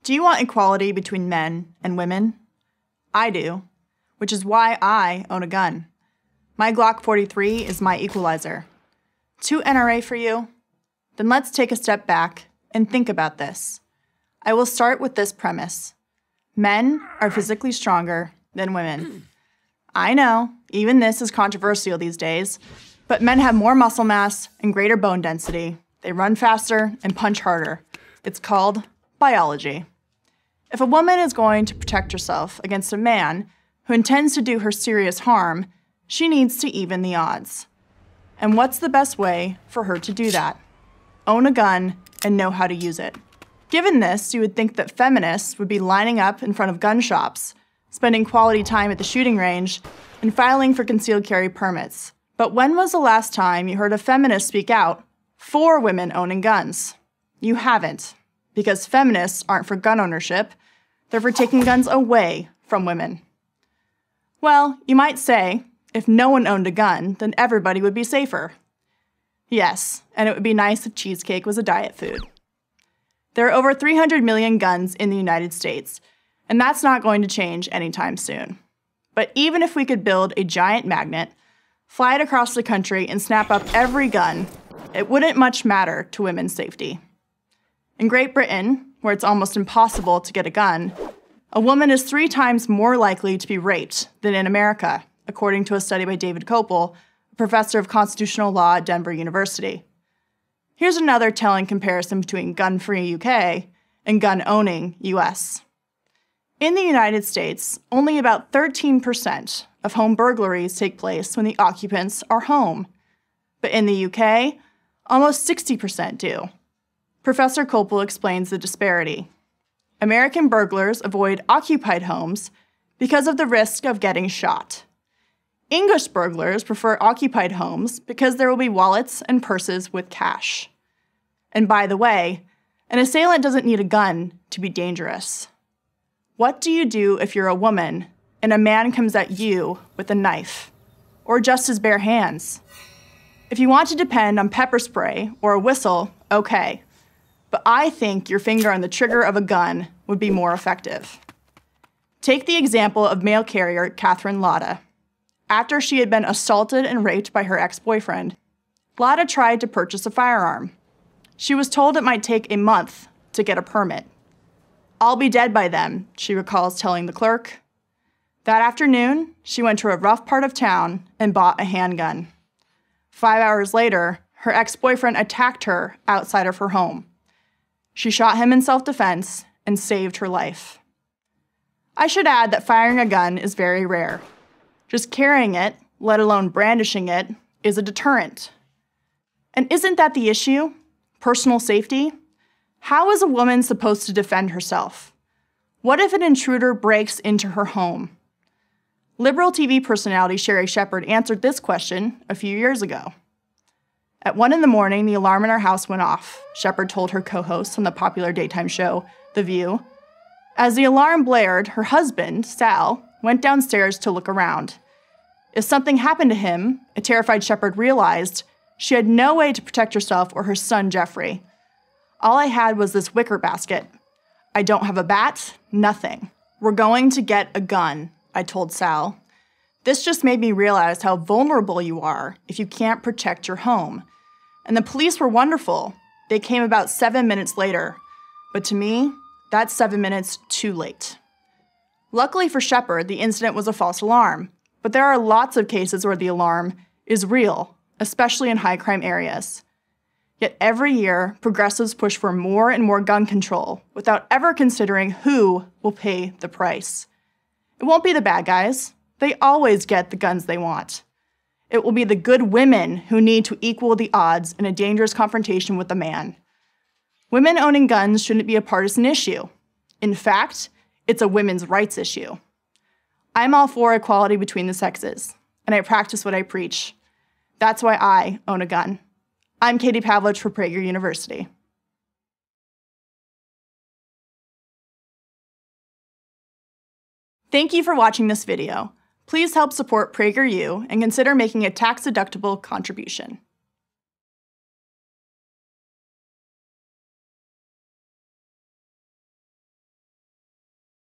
Do you want equality between men and women? I do, which is why I own a gun. My Glock 43 is my equalizer. Too NRA for you? Then let's take a step back and think about this. I will start with this premise. Men are physically stronger than women. I know, even this is controversial these days, but men have more muscle mass and greater bone density. They run faster and punch harder. It's called biology. If a woman is going to protect herself against a man who intends to do her serious harm, she needs to even the odds. And what's the best way for her to do that? Own a gun and know how to use it. Given this, you would think that feminists would be lining up in front of gun shops, spending quality time at the shooting range, and filing for concealed carry permits. But when was the last time you heard a feminist speak out for women owning guns? You haven't, because feminists aren't for gun ownership, they're for taking guns away from women. Well, you might say, if no one owned a gun, then everybody would be safer. Yes, and it would be nice if cheesecake was a diet food. There are over 300 million guns in the United States, and that's not going to change anytime soon. But even if we could build a giant magnet, fly it across the country, and snap up every gun, it wouldn't much matter to women's safety. In Great Britain, where it's almost impossible to get a gun, a woman is 3 times more likely to be raped than in America, according to a study by David Kopel, a professor of constitutional law at Denver University. Here's another telling comparison between gun-free UK and gun-owning US. In the United States, only about 13% of home burglaries take place when the occupants are home. But in the UK, almost 60% do. Professor Kopel explains the disparity. American burglars avoid occupied homes because of the risk of getting shot. English burglars prefer occupied homes because there will be wallets and purses with cash. And by the way, an assailant doesn't need a gun to be dangerous. What do you do if you're a woman and a man comes at you with a knife, or just his bare hands? If you want to depend on pepper spray or a whistle, okay. But I think your finger on the trigger of a gun would be more effective. Take the example of mail carrier Catherine Lotta. After she had been assaulted and raped by her ex-boyfriend, Lotta tried to purchase a firearm. She was told it might take a month to get a permit. "I'll be dead by then," she recalls telling the clerk. That afternoon, she went to a rough part of town and bought a handgun. 5 hours later, her ex-boyfriend attacked her outside of her home. She shot him in self-defense and saved her life. I should add that firing a gun is very rare. Just carrying it, let alone brandishing it, is a deterrent. And isn't that the issue? Personal safety? How is a woman supposed to defend herself? What if an intruder breaks into her home? Liberal TV personality Sherry Shepherd answered this question a few years ago. At 1 in the morning, the alarm in our house went off, Shepherd told her co-hosts on the popular daytime show, The View. As the alarm blared, her husband, Sal, went downstairs to look around. If something happened to him, a terrified Shepherd realized she had no way to protect herself or her son, Jeffrey. All I had was this wicker basket. I don't have a bat, nothing. We're going to get a gun, I told Sal. This just made me realize how vulnerable you are if you can't protect your home. And the police were wonderful. They came about 7 minutes later. But to me, that's 7 minutes too late. Luckily for Shepherd, the incident was a false alarm. But there are lots of cases where the alarm is real, especially in high-crime areas. Yet every year, progressives push for more and more gun control without ever considering who will pay the price. It won't be the bad guys. They always get the guns they want. It will be the good women who need to equal the odds in a dangerous confrontation with a man. Women owning guns shouldn't be a partisan issue. In fact, it's a women's rights issue. I'm all for equality between the sexes, and I practice what I preach. That's why I own a gun. I'm Katie Pavlić for Prager University. Thank you for watching this video. Please help support PragerU and consider making a tax-deductible contribution.